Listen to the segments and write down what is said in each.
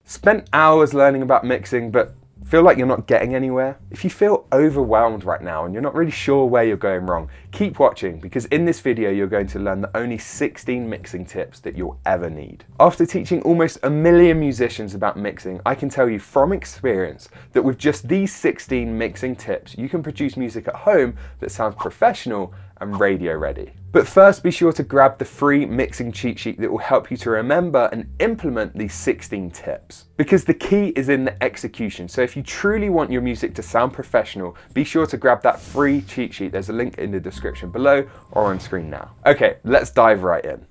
Spent hours learning about mixing, but feel like you're not getting anywhere? If you feel overwhelmed right now and you're not really sure where you're going wrong, keep watching, because in this video you're going to learn the only 16 mixing tips that you'll ever need. After teaching almost 1 million musicians about mixing, I can tell you from experience that with just these 16 mixing tips, you can produce music at home that sounds professional and radio ready. But first, be sure to grab the free mixing cheat sheet that will help you to remember and implement these 16 tips. Because the key is in the execution. So if you truly want your music to sound professional, be sure to grab that free cheat sheet. There's a link in the description below or on screen now. Okay, let's dive right in.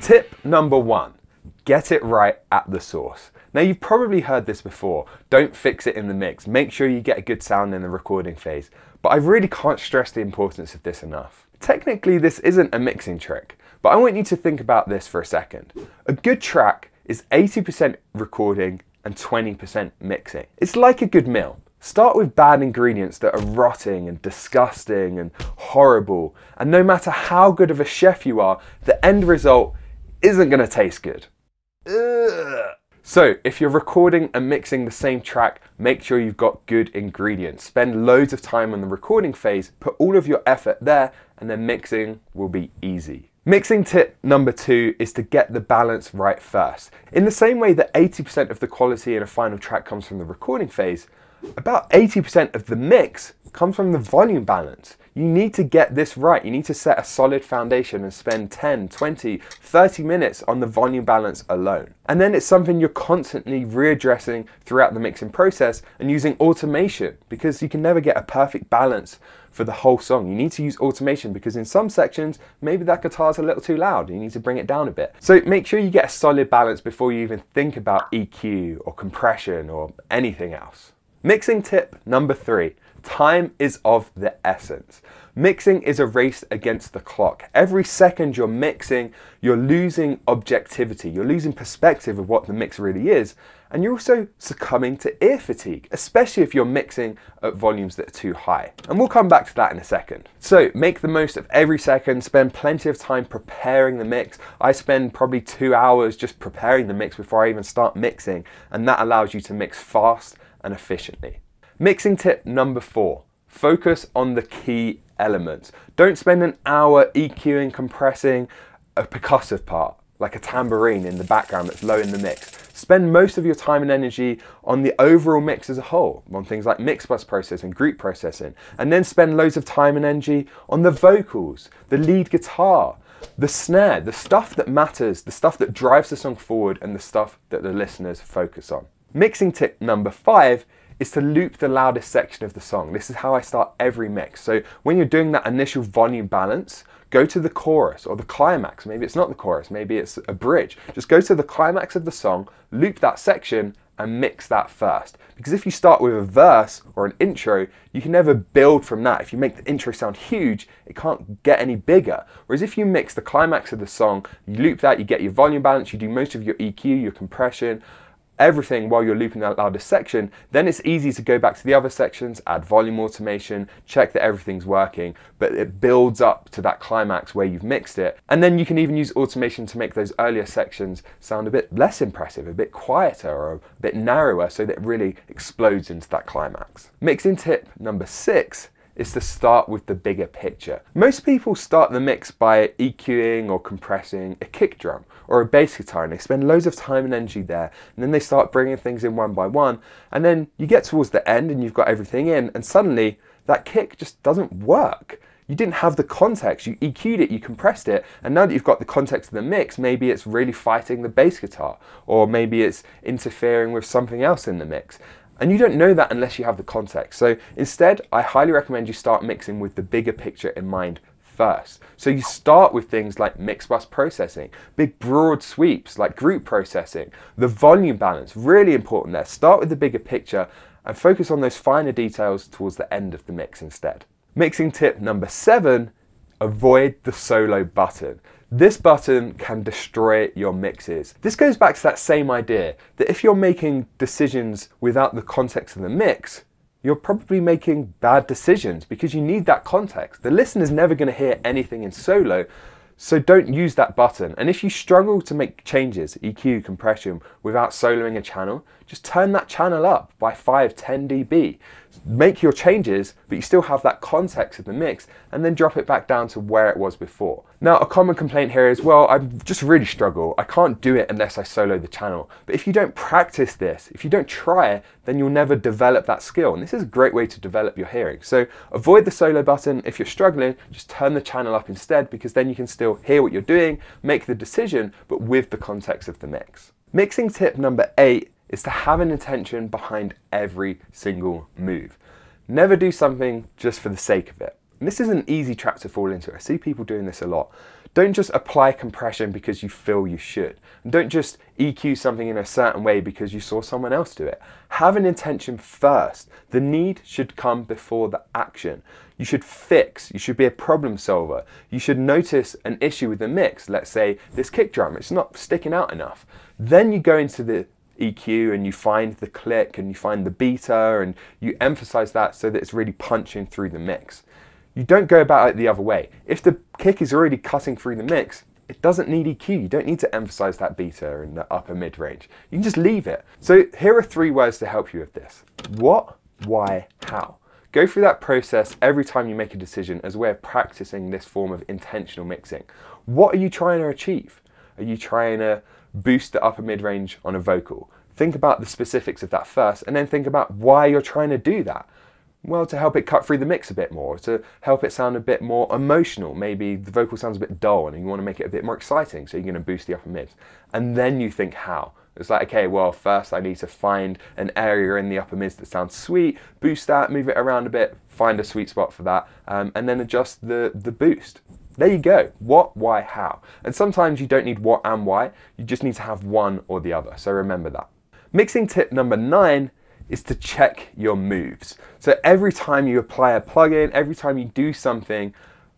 Tip number 1, get it right at the source. Now you've probably heard this before, don't fix it in the mix, make sure you get a good sound in the recording phase, but I really can't stress the importance of this enough. Technically this isn't a mixing trick, but I want you to think about this for a second. A good track is 80% recording and 20% mixing. It's like a good meal. Start with bad ingredients that are rotting and disgusting and horrible, and no matter how good of a chef you are, the end result isn't going to taste good. Ugh. So if you're recording and mixing the same track, make sure you've got good ingredients. Spend loads of time on the recording phase, put all of your effort there, and then mixing will be easy. Mixing tip number 2 is to get the balance right first. In the same way that 80% of the quality in a final track comes from the recording phase, about 80% of the mix comes from the volume balance. You need to get this right. You need to set a solid foundation and spend 10, 20, 30 minutes on the volume balance alone. And then it's something you're constantly readdressing throughout the mixing process and using automation, because you can never get a perfect balance for the whole song. You need to use automation because in some sections, maybe that guitar's a little too loud. You need to bring it down a bit. So make sure you get a solid balance before you even think about EQ or compression or anything else. Mixing tip number 3, time is of the essence. Mixing is a race against the clock. Every second you're mixing, you're losing objectivity, you're losing perspective of what the mix really is, and you're also succumbing to ear fatigue, especially if you're mixing at volumes that are too high. And we'll come back to that in a second. So make the most of every second, spend plenty of time preparing the mix. I spend probably 2 hours just preparing the mix before I even start mixing, and that allows you to mix fast and efficiently. Mixing tip number 4, focus on the key elements. Don't spend an hour EQing, compressing a percussive part, like a tambourine in the background that's low in the mix. Spend most of your time and energy on the overall mix as a whole, on things like mix bus processing, group processing, and then spend loads of time and energy on the vocals, the lead guitar, the snare, the stuff that matters, the stuff that drives the song forward, and the stuff that the listeners focus on. Mixing tip number 5 is to loop the loudest section of the song. This is how I start every mix. So when you're doing that initial volume balance, go to the chorus or the climax. Maybe it's not the chorus, maybe it's a bridge. Just go to the climax of the song, loop that section, and mix that first. Because if you start with a verse or an intro, you can never build from that. If you make the intro sound huge, it can't get any bigger. Whereas if you mix the climax of the song, you loop that, you get your volume balance, you do most of your EQ, your compression, everything while you're looping that loudest section, then it's easy to go back to the other sections, add volume automation, check that everything's working, but it builds up to that climax where you've mixed it. And then you can even use automation to make those earlier sections sound a bit less impressive, a bit quieter or a bit narrower, so that it really explodes into that climax. Mixing tip number 6 is to start with the bigger picture. Most people start the mix by EQing or compressing a kick drum or a bass guitar, and they spend loads of time and energy there, and then they start bringing things in one by one, and then you get towards the end and you've got everything in, and suddenly that kick just doesn't work. You didn't have the context, you EQ'd it, you compressed it, and now that you've got the context of the mix, maybe it's really fighting the bass guitar, or maybe it's interfering with something else in the mix. And you don't know that unless you have the context. So instead, I highly recommend you start mixing with the bigger picture in mind first. So you start with things like mix bus processing, big broad sweeps like group processing, the volume balance, really important there. Start with the bigger picture and focus on those finer details towards the end of the mix instead. Mixing tip number 7, avoid the solo button. This button can destroy your mixes. This goes back to that same idea that if you're making decisions without the context of the mix, you're probably making bad decisions because you need that context. The listener's never going to hear anything in solo So don't use that button. And if you struggle to make changes, EQ, compression, without soloing a channel, just turn that channel up by 5, 10 dB. Make your changes, but you still have that context of the mix, and then drop it back down to where it was before. Now, a common complaint here is, well, I just really struggle. I can't do it unless I solo the channel. But if you don't practice this, if you don't try it, then you'll never develop that skill. And this is a great way to develop your hearing. So avoid the solo button. If you're struggling, just turn the channel up instead, because then you can still hear what you're doing, make the decision, but with the context of the mix. Mixing tip number 8 is to have an intention behind every single move. Never do something just for the sake of it. And this is an easy trap to fall into. I see people doing this a lot. Don't just apply compression because you feel you should. And don't just EQ something in a certain way because you saw someone else do it. Have an intention first. The need should come before the action. You should fix, you should be a problem solver. You should notice an issue with the mix. Let's say this kick drum, it's not sticking out enough. Then you go into the EQ and you find the click and you find the beta and you emphasize that so that it's really punching through the mix. You don't go about it the other way. If the kick is already cutting through the mix, it doesn't need EQ. You don't need to emphasize that beta in the upper mid range. You can just leave it. So here are 3 words to help you with this. What, why, how. Go through that process every time you make a decision as a way of practicing this form of intentional mixing. What are you trying to achieve? Are you trying to boost the upper mid range on a vocal? Think about the specifics of that first, and then think about why you're trying to do that. Well, to help it cut through the mix a bit more, to help it sound a bit more emotional. Maybe the vocal sounds a bit dull and you want to make it a bit more exciting, so you're going to boost the upper mids. And then you think how. It's like, okay, well, first I need to find an area in the upper mids that sounds sweet, boost that, move it around a bit, find a sweet spot for that, and then adjust the boost. There you go. What, why, how. And sometimes you don't need what and why, you just need to have one or the other, so remember that. Mixing tip number 9 is to check your moves. So every time you apply a plugin, every time you do something,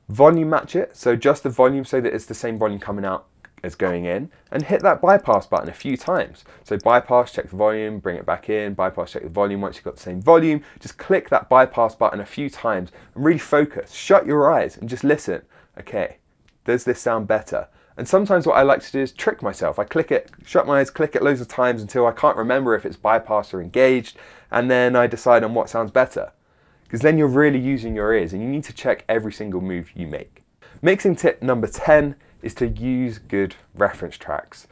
volume match it. So just the volume so that it's the same volume coming out as going in, and hit that bypass button a few times. So bypass, check the volume, bring it back in, bypass, check the volume. Once you've got the same volume, just click that bypass button a few times and really focus. Shut your eyes and just listen. Okay, does this sound better? And sometimes what I like to do is trick myself. I click it, shut my eyes, click it loads of times until I can't remember if it's bypassed or engaged, and then I decide on what sounds better. Because then you're really using your ears, and you need to check every single move you make. Mixing tip number 10 is to use good reference tracks.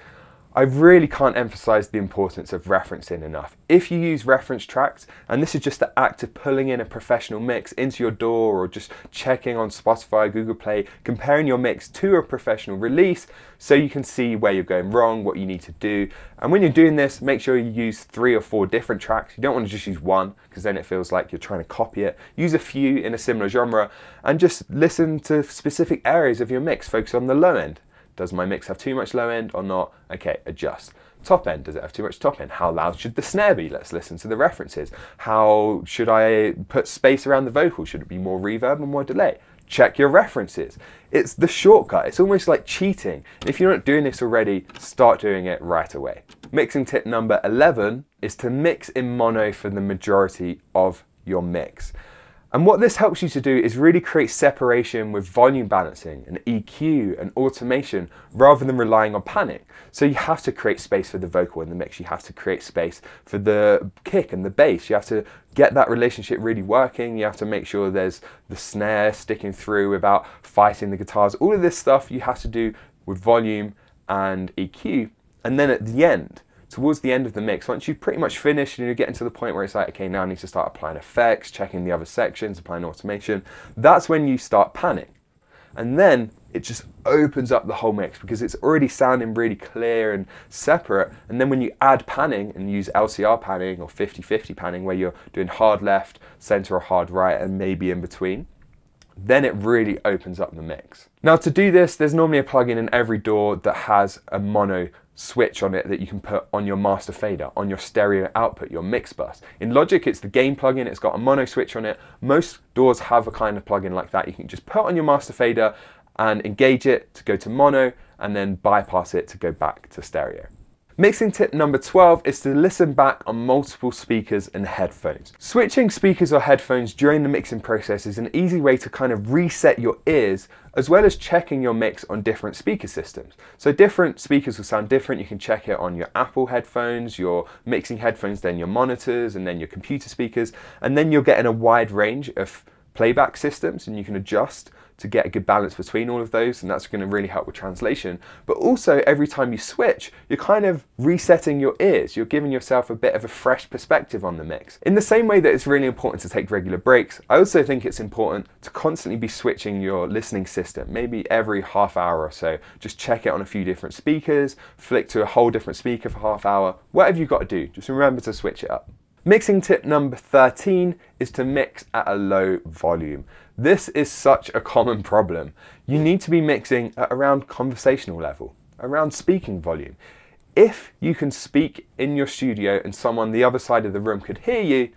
I really can't emphasize the importance of referencing enough. If you use reference tracks, and this is just the act of pulling in a professional mix into your DAW or just checking on Spotify, Google Play, comparing your mix to a professional release so you can see where you're going wrong, what you need to do. And when you're doing this, make sure you use 3 or 4 different tracks. You don't want to just use one because then it feels like you're trying to copy it. Use a few in a similar genre and just listen to specific areas of your mix. Focus on the low end. Does my mix have too much low end or not? Okay, adjust. Top end, does it have too much top end? How loud should the snare be? Let's listen to the references. How should I put space around the vocal? Should it be more reverb or more delay? Check your references. It's the shortcut. It's almost like cheating. If you're not doing this already, start doing it right away. Mixing tip number 11 is to mix in mono for the majority of your mix. And what this helps you to do is really create separation with volume balancing and EQ and automation rather than relying on panning. So you have to create space for the vocal in the mix. You have to create space for the kick and the bass. You have to get that relationship really working. You have to make sure there's the snare sticking through without fighting the guitars. All of this stuff you have to do with volume and EQ. And then at the end, towards the end of the mix, once you've pretty much finished and you're getting to the point where it's like, okay, now I need to start applying effects, checking the other sections, applying automation, that's when you start panning. And then it just opens up the whole mix because it's already sounding really clear and separate. And then when you add panning and use LCR panning or 50-50 panning, where you're doing hard left, center or hard right, and maybe in between, then it really opens up the mix. Now to do this, there's normally a plugin in every DAW that has a mono switch on it that you can put on your master fader, on your stereo output, your mix bus. In Logic, it's the gain plugin, it's got a mono switch on it. Most DAWs have a kind of plugin like that. You can just put on your master fader and engage it to go to mono and then bypass it to go back to stereo. Mixing tip number 12 is to listen back on multiple speakers and headphones. Switching speakers or headphones during the mixing process is an easy way to kind of reset your ears, as well as checking your mix on different speaker systems. So different speakers will sound different. You can check it on your Apple headphones, your mixing headphones, then your monitors, and then your computer speakers. And then you're getting a wide range of playback systems, and you can adjust to get a good balance between all of those, and that's going to really help with translation. But also, every time you switch, you're kind of resetting your ears. You're giving yourself a bit of a fresh perspective on the mix. In the same way that it's really important to take regular breaks, I also think it's important to constantly be switching your listening system. Maybe every half hour or so, just check it on a few different speakers, flick to a whole different speaker for half hour, whatever you've got to do, just remember to switch it up. Mixing tip number 13 is to mix at a low volume. This is such a common problem. You need to be mixing at around conversational level, around speaking volume. If you can speak in your studio and someone the other side of the room could hear you,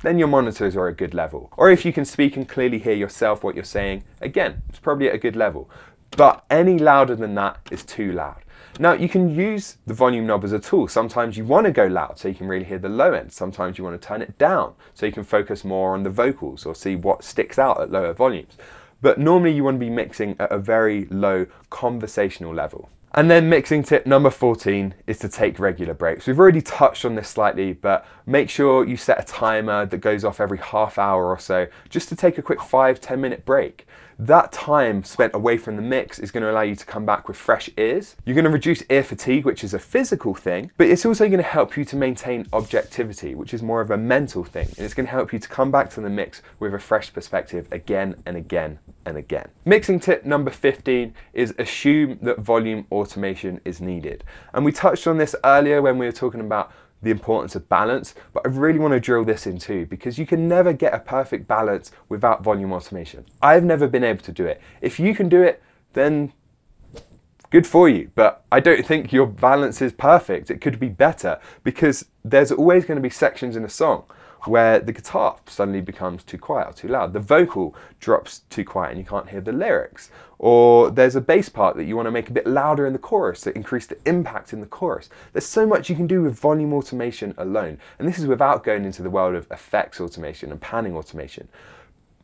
then your monitors are at a good level. Or if you can speak and clearly hear yourself what you're saying, again, it's probably at a good level. But any louder than that is too loud. Now, you can use the volume knob as a tool. Sometimes you want to go loud so you can really hear the low end. Sometimes you want to turn it down so you can focus more on the vocals or see what sticks out at lower volumes. But normally you want to be mixing at a very low conversational level. And then mixing tip number 14 is to take regular breaks. We've already touched on this slightly, but make sure you set a timer that goes off every half hour or so, just to take a quick 5–10 minute break. That time spent away from the mix is going to allow you to come back with fresh ears. You're going to reduce ear fatigue, which is a physical thing, but it's also going to help you to maintain objectivity, which is more of a mental thing. And it's going to help you to come back to the mix with a fresh perspective again and again and again. Mixing tip number 15 is assume that volume automation is needed. And we touched on this earlier when we were talking about the importance of balance, but I really want to drill this in too, because you can never get a perfect balance without volume automation. I've never been able to do it. If you can do it, then good for you, but I don't think your balance is perfect. It could be better, because there's always going to be sections in a song where the guitar suddenly becomes too quiet or too loud. The vocal drops too quiet and you can't hear the lyrics. Or there's a bass part that you want to make a bit louder in the chorus to increase the impact in the chorus. There's so much you can do with volume automation alone. And this is without going into the world of effects automation and panning automation.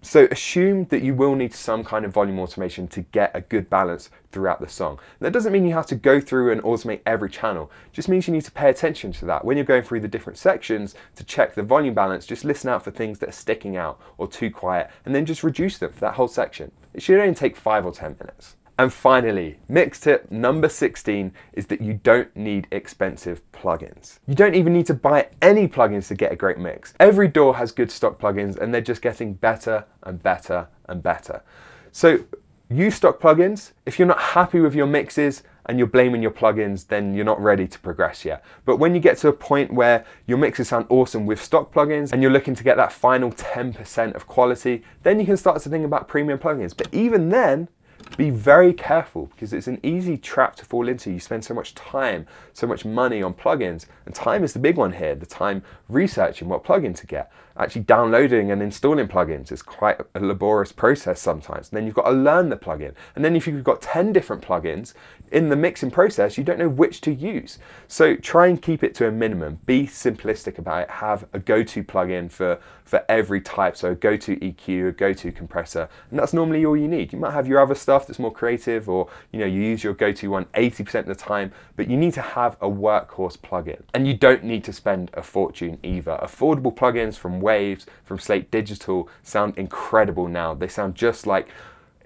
So assume that you will need some kind of volume automation to get a good balance throughout the song. That doesn't mean you have to go through and automate every channel. It just means you need to pay attention to that. When you're going through the different sections to check the volume balance, just listen out for things that are sticking out or too quiet, and then just reduce them for that whole section. It should only take 5 or 10 minutes. And finally, mix tip number 16 is that you don't need expensive plugins. You don't even need to buy any plugins to get a great mix. Every DAW has good stock plugins, and they're just getting better and better and better. So use stock plugins. If you're not happy with your mixes and you're blaming your plugins, then you're not ready to progress yet. But when you get to a point where your mixes sound awesome with stock plugins and you're looking to get that final 10% of quality, then you can start to think about premium plugins. But even then, be very careful, because it's an easy trap to fall into. You spend so much time, so much money on plugins, and time is the big one here. The time researching what plugin to get. Actually downloading and installing plugins is quite a laborious process sometimes. And then you've got to learn the plugin. And then if you've got 10 different plugins in the mixing process, you don't know which to use. So try and keep it to a minimum. Be simplistic about it. Have a go-to plugin for every type. So a go-to EQ, a go-to compressor, and that's normally all you need. You might have your other stuff that's more creative, or you use your go-to one 80% of the time, but you need to have a workhorse plugin. And you don't need to spend a fortune either. Affordable plugins from Waves, from Slate Digital sound incredible now. They sound just like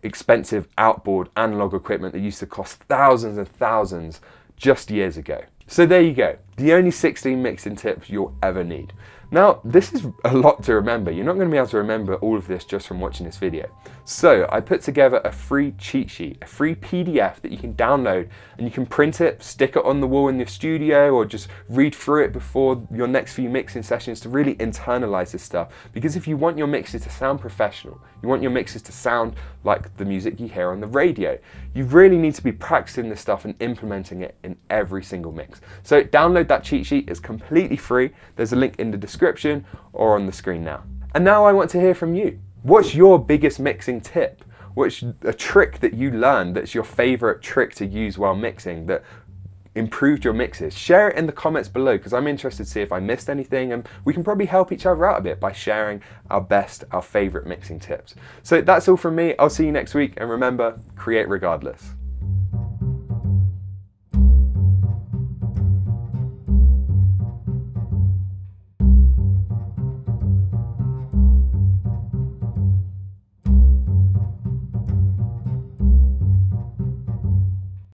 expensive outboard analog equipment that used to cost thousands and thousands just years ago. So there you go, the only 16 mixing tips you'll ever need. Now, this is a lot to remember. You're not going to be able to remember all of this just from watching this video. So I put together a free cheat sheet, a free PDF that you can download, and you can print it, stick it on the wall in your studio, or just read through it before your next few mixing sessions to really internalize this stuff. Because if you want your mixes to sound professional, you want your mixes to sound like the music you hear on the radio, you really need to be practicing this stuff and implementing it in every single mix. So download that cheat sheet. It's completely free. There's a link in the description or on the screen now. And now I want to hear from you. What's your biggest mixing tip? What's a trick that you learned that's your favorite trick to use while mixing that improved your mixes. Share it in the comments below because I'm interested to see if I missed anything, and we can probably help each other out a bit by sharing our favourite mixing tips. So that's all from me. I'll see you next week, and remember, create regardless.